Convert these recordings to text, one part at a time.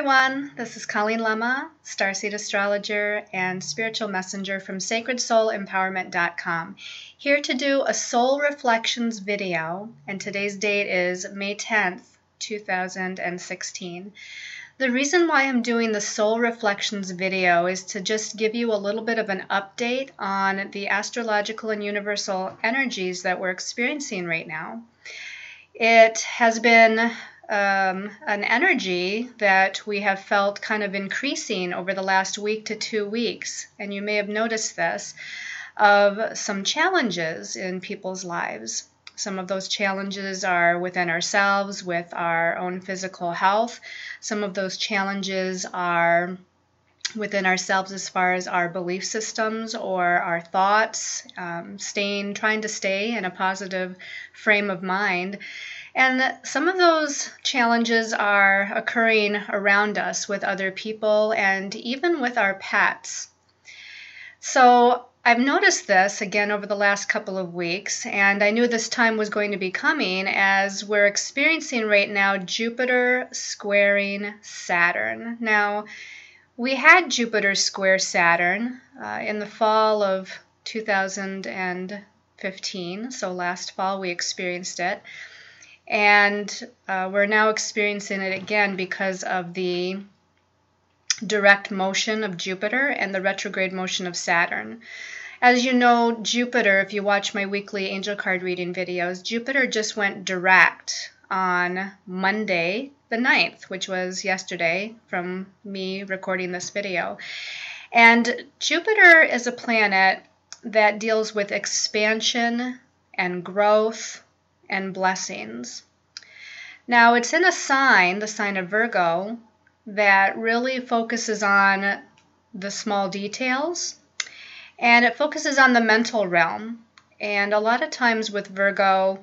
everyone, this is Colleen Lemma, starseed astrologer and spiritual messenger from sacredsoulempowerment.com, here to do a soul reflections video, and today's date is May 10th, 2016. The reason why I'm doing the soul reflections video is to just give you a little bit of an update on the astrological and universal energies that we're experiencing right now. It has been an energy that we have felt kind of increasing over the last week to 2 weeks, and you may have noticed this, of some challenges in people's lives. Some of those challenges are within ourselves, with our own physical health. Some of those challenges are within ourselves as far as our belief systems or our thoughts, trying to stay in a positive frame of mind. And some of those challenges are occurring around us with other people and even with our pets. So I've noticed this again over the last couple of weeks, and I knew this time was going to be coming as we're experiencing right now Jupiter squaring Saturn. Now, we had Jupiter square Saturn in the fall of 2015, so last fall we experienced it. And we're now experiencing it again because of the direct motion of Jupiter and the retrograde motion of Saturn. As you know, Jupiter, if you watch my weekly angel card reading videos, Jupiter just went direct on Monday the 9th, which was yesterday from me recording this video. And Jupiter is a planet that deals with expansion and growth and blessings. Now, it's in a sign, the sign of Virgo, that really focuses on the small details, and it focuses on the mental realm. And a lot of times with Virgo,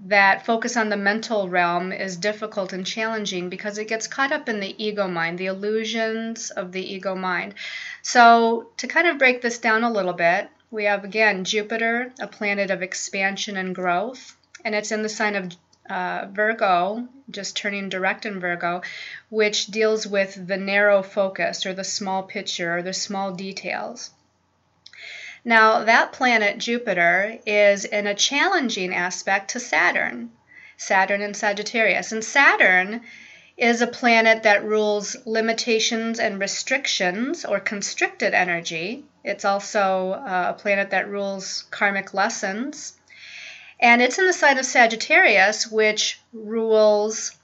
that focus on the mental realm is difficult and challenging because it gets caught up in the ego mind, the illusions of the ego mind. So to kind of break this down a little bit, we have again Jupiter, a planet of expansion and growth, and it's in the sign of Virgo, just turning direct in Virgo, which deals with the narrow focus or the small picture or the small details. Now, that planet, Jupiter, is in a challenging aspect to Saturn and Sagittarius. And Saturn is a planet that rules limitations and restrictions or constricted energy. It's also a planet that rules karmic lessons. And it's in the sign of Sagittarius, which rules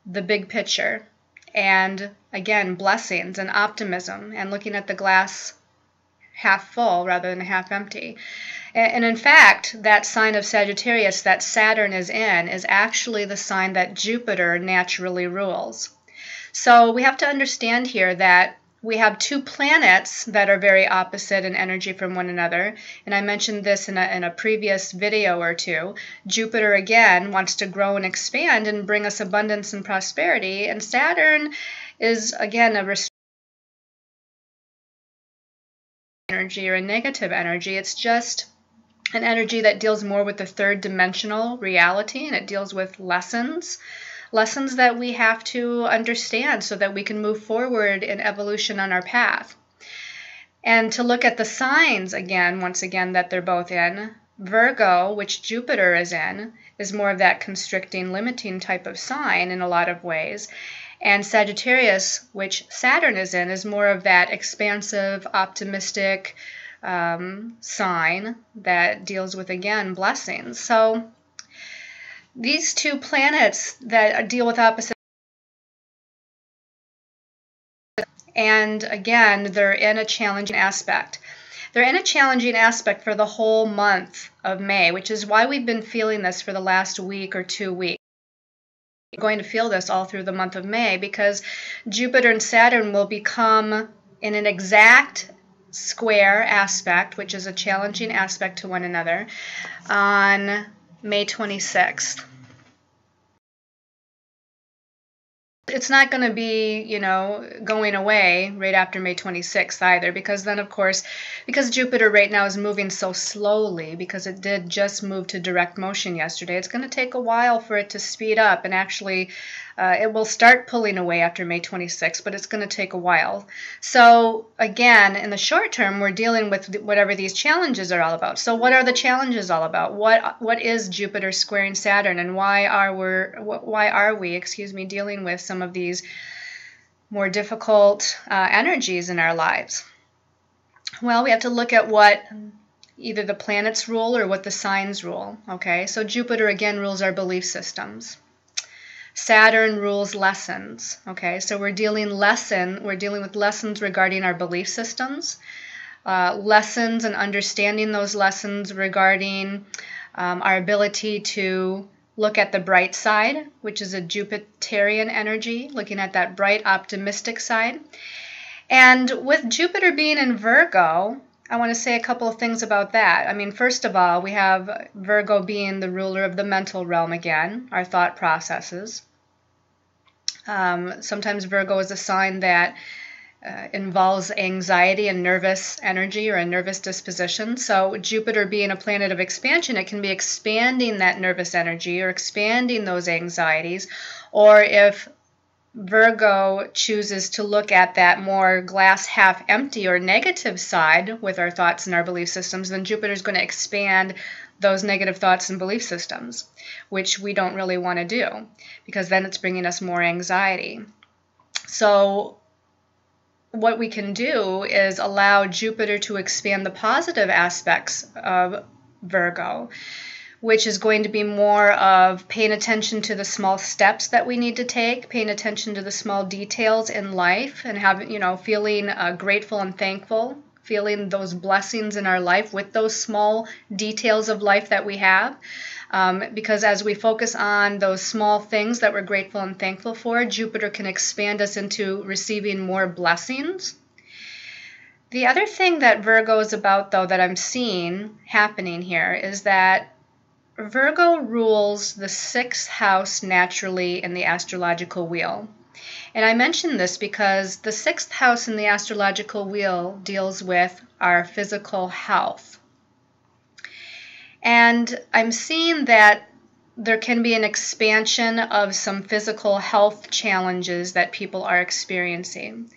the big picture. And again, blessings and optimism and looking at the glass half full rather than half empty. And in fact, that sign of Sagittarius that Saturn is in is actually the sign that Jupiter naturally rules. So we have to understand here that we have two planets that are very opposite in energy from one another, and I mentioned this in a previous video or two. Jupiter, again, wants to grow and expand and bring us abundance and prosperity, and Saturn is, again, a energy or a negative energy. It's just an energy that deals more with the third dimensional reality, and it deals with lessons that we have to understand so that we can move forward in evolution on our path. And to look at the signs again, once again, that they're both in, Virgo, which Jupiter is in, is more of that constricting, limiting type of sign in a lot of ways. And Sagittarius, which Saturn is in, is more of that expansive, optimistic sign that deals with, again, blessings. So these two planets that deal with opposite, and again, they're in a challenging aspect. They're in a challenging aspect for the whole month of May, which is why we've been feeling this for the last week or 2 weeks. We're going to feel this all through the month of May because Jupiter and Saturn will become in an exact square aspect, which is a challenging aspect to one another, on May 26th. It's not going to be, going away right after May 26th either, because then, of course, because Jupiter right now is moving so slowly, because it did just move to direct motion yesterday, it's going to take a while for it to speed up and actually It will start pulling away after May 26th, but it's going to take a while. So again, in the short term, we're dealing with whatever these challenges are all about. So what are the challenges all about? What is Jupiter squaring Saturn, and why are we, dealing with some of these more difficult energies in our lives? Well, we have to look at what either the planets rule or what the signs rule. Okay, so Jupiter again rules our belief systems. Saturn rules lessons. Okay, so we're dealing with lessons regarding our belief systems, lessons and understanding those lessons regarding our ability to look at the bright side, which is a Jupiterian energy, looking at that bright, optimistic side. And with Jupiter being in Virgo, I want to say a couple of things about that. I mean, first of all, we have Virgo being the ruler of the mental realm again, our thought processes. Sometimes Virgo is a sign that involves anxiety and nervous energy or a nervous disposition. So Jupiter being a planet of expansion, it can be expanding that nervous energy or expanding those anxieties. Or if Virgo chooses to look at that more glass half empty or negative side with our thoughts and our belief systems, then Jupiter is going to expand those negative thoughts and belief systems, which we don't really want to do, because then it's bringing us more anxiety. So what we can do is allow Jupiter to expand the positive aspects of Virgo, which is going to be more of paying attention to the small steps that we need to take, paying attention to the small details in life, and feeling grateful and thankful, feeling those blessings in our life with those small details of life that we have. Because as we focus on those small things that we're grateful and thankful for, Jupiter can expand us into receiving more blessings. The other thing that Virgo is about, though, that I'm seeing happening here is that Virgo rules the 6th house naturally in the astrological wheel. And I mention this because the 6th house in the astrological wheel deals with our physical health. And I'm seeing that there can be an expansion of some physical health challenges that people are experiencing.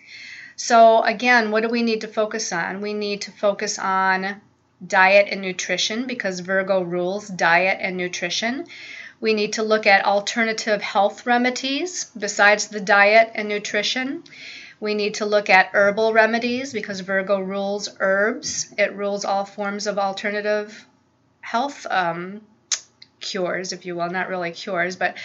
So again, what do we need to focus on? We need to focus on diet and nutrition, because Virgo rules diet and nutrition. We need to look at alternative health remedies besides the diet and nutrition. We need to look at herbal remedies, because Virgo rules herbs. It rules all forms of alternative health cures, if you will. Not really cures, but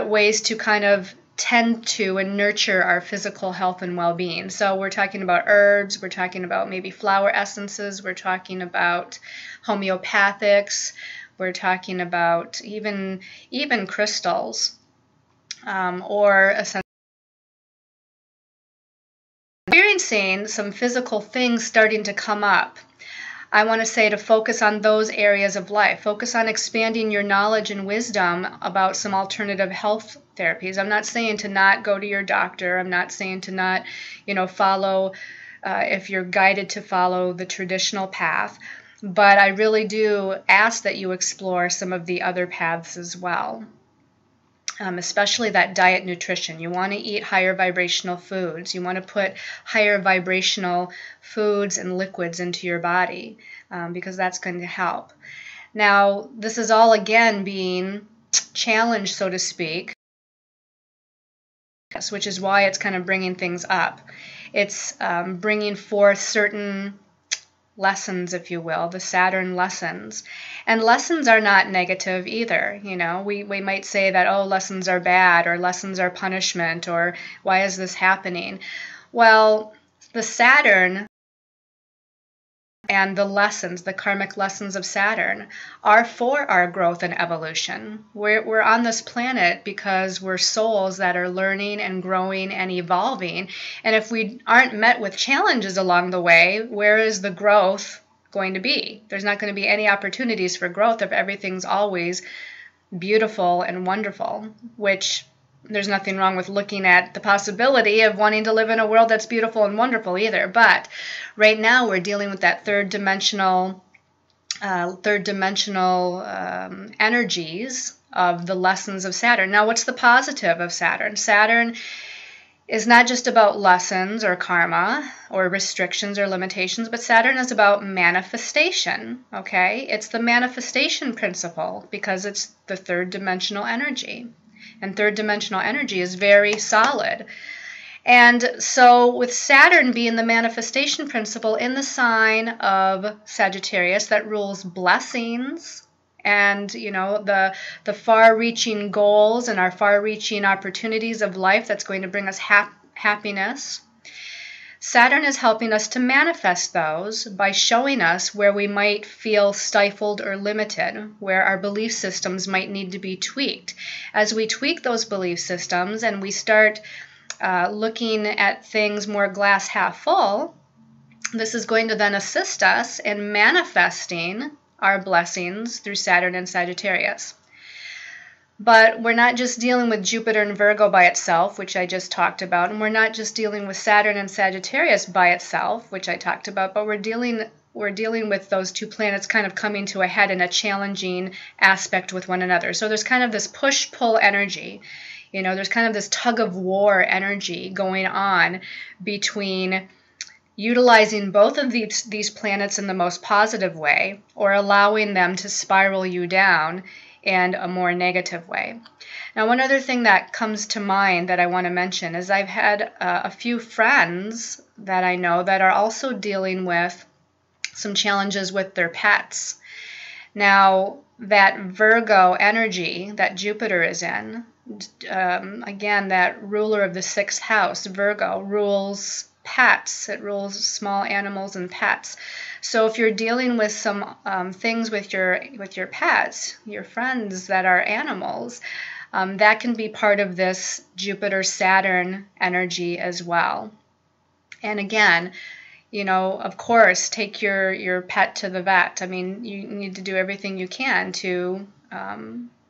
ways to kind of tend to and nurture our physical health and well-being. So we're talking about herbs, we're talking about maybe flower essences, we're talking about homeopathics, we're talking about even crystals, or experiencing some physical things starting to come up. I want to say to focus on those areas of life. Focus on expanding your knowledge and wisdom about some alternative health therapies. I'm not saying to not go to your doctor. I'm not saying to not, follow, if you're guided to follow the traditional path. But I really do ask that you explore some of the other paths as well. Especially that diet nutrition. You want to eat higher vibrational foods. You want to put higher vibrational foods and liquids into your body, because that's going to help. Now, this is all again being challenged, so to speak, which is why it's kind of bringing things up. It's bringing forth certain lessons, if you will, the Saturn lessons. And lessons are not negative either. We might say that, oh, lessons are bad, or lessons are punishment, or why is this happening? Well, the Saturn and the lessons, the karmic lessons of Saturn, are for our growth and evolution. We're on this planet because we're souls that are learning and growing and evolving. And if we aren't met with challenges along the way, where is the growth going to be? There's not going to be any opportunities for growth if everything's always beautiful and wonderful, which there's nothing wrong with looking at the possibility of wanting to live in a world that's beautiful and wonderful either. But right now we're dealing with that third dimensional energies of the lessons of Saturn. Now, what's the positive of Saturn? Saturn is not just about lessons or karma or restrictions or limitations, but Saturn is about manifestation, okay? It's the manifestation principle because it's the third dimensional energy. And third dimensional energy is very solid. And so with Saturn being the manifestation principle in the sign of Sagittarius that rules blessings and, you know, the far-reaching goals and our far-reaching opportunities of life that's going to bring us happiness, Saturn is helping us to manifest those by showing us where we might feel stifled or limited, where our belief systems might need to be tweaked. As we tweak those belief systems and we start looking at things more glass half full, this is going to then assist us in manifesting our blessings through Saturn and Sagittarius. But we're not just dealing with Jupiter and Virgo by itself, which I just talked about, and we're not just dealing with Saturn and Sagittarius by itself, which I talked about, but we're dealing with those two planets kind of coming to a head in a challenging aspect with one another. So there's kind of this push-pull energy. You know, there's kind of this tug-of-war energy going on between utilizing both of these planets in the most positive way or allowing them to spiral you down in a more negative way. Now, one other thing that comes to mind that I want to mention is I've had a few friends that I know that are also dealing with some challenges with their pets. Now, that Virgo energy that Jupiter is in, again, that ruler of the 6th house, Virgo, rules pets. It rules small animals and pets. So if you're dealing with some things with your pets, your friends that are animals, that can be part of this Jupiter-Saturn energy as well. And again, you know, of course, take your pet to the vet. I mean, you need to do everything you can to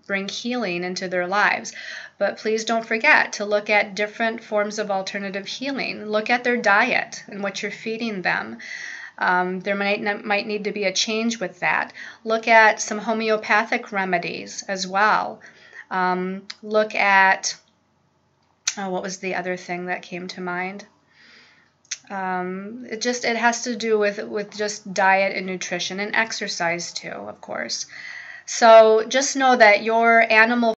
bring healing into their lives. But please don't forget to look at different forms of alternative healing. Look at their diet and what you're feeding them. There might need to be a change with that. Look at some homeopathic remedies as well. Look at, what was the other thing that came to mind? It has to do with just diet and nutrition and exercise too, of course. So just know that your animal,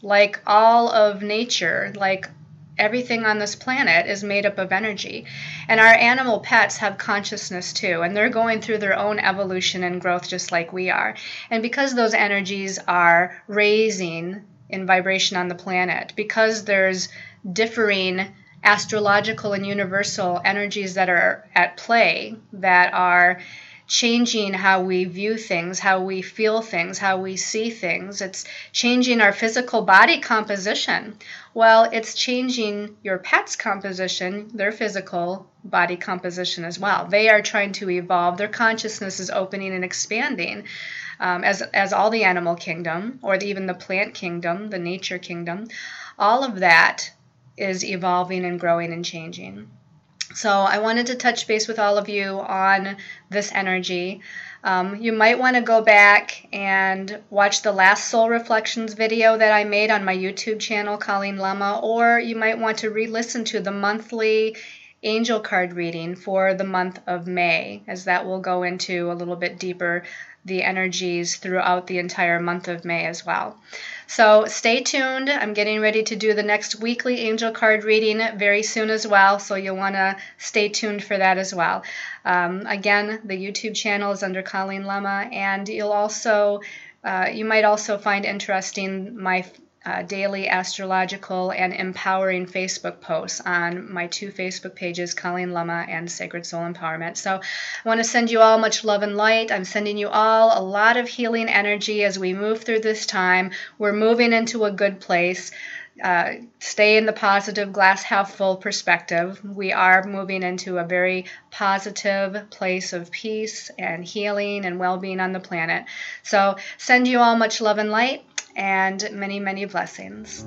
like all of nature, like everything on this planet, is made up of energy. And our animal pets have consciousness too, and they're going through their own evolution and growth just like we are. And because those energies are raising in vibration on the planet, because there's differing astrological and universal energies that are at play, that are changing how we view things, how we feel things, how we see things. It's changing our physical body composition. Well, it's changing your pet's composition, their physical body composition as well. They are trying to evolve. Their consciousness is opening and expanding, as all the animal kingdom, or even the plant kingdom, the nature kingdom. All of that is evolving and growing and changing. So I wanted to touch base with all of you on this energy. You might want to go back and watch the last Soul Reflections video that I made on my YouTube channel, Colleen Lemma, or you might want to re-listen to the monthly angel card reading for the month of May, as that will go into a little bit deeper the energies throughout the entire month of May as well. So stay tuned. I'm getting ready to do the next weekly angel card reading very soon as well, so you'll want to stay tuned for that as well. Again, the YouTube channel is under Colleen Lemma, and you'll also you might also find interesting my daily astrological and empowering Facebook posts on my 2 Facebook pages, Colleen Lemma and Sacred Soul Empowerment. So I want to send you all much love and light. I'm sending you all a lot of healing energy as we move through this time. We're moving into a good place. Stay in the positive glass half full perspective. We are moving into a very positive place of peace and healing and well-being on the planet. So send you all much love and light, and many, many blessings.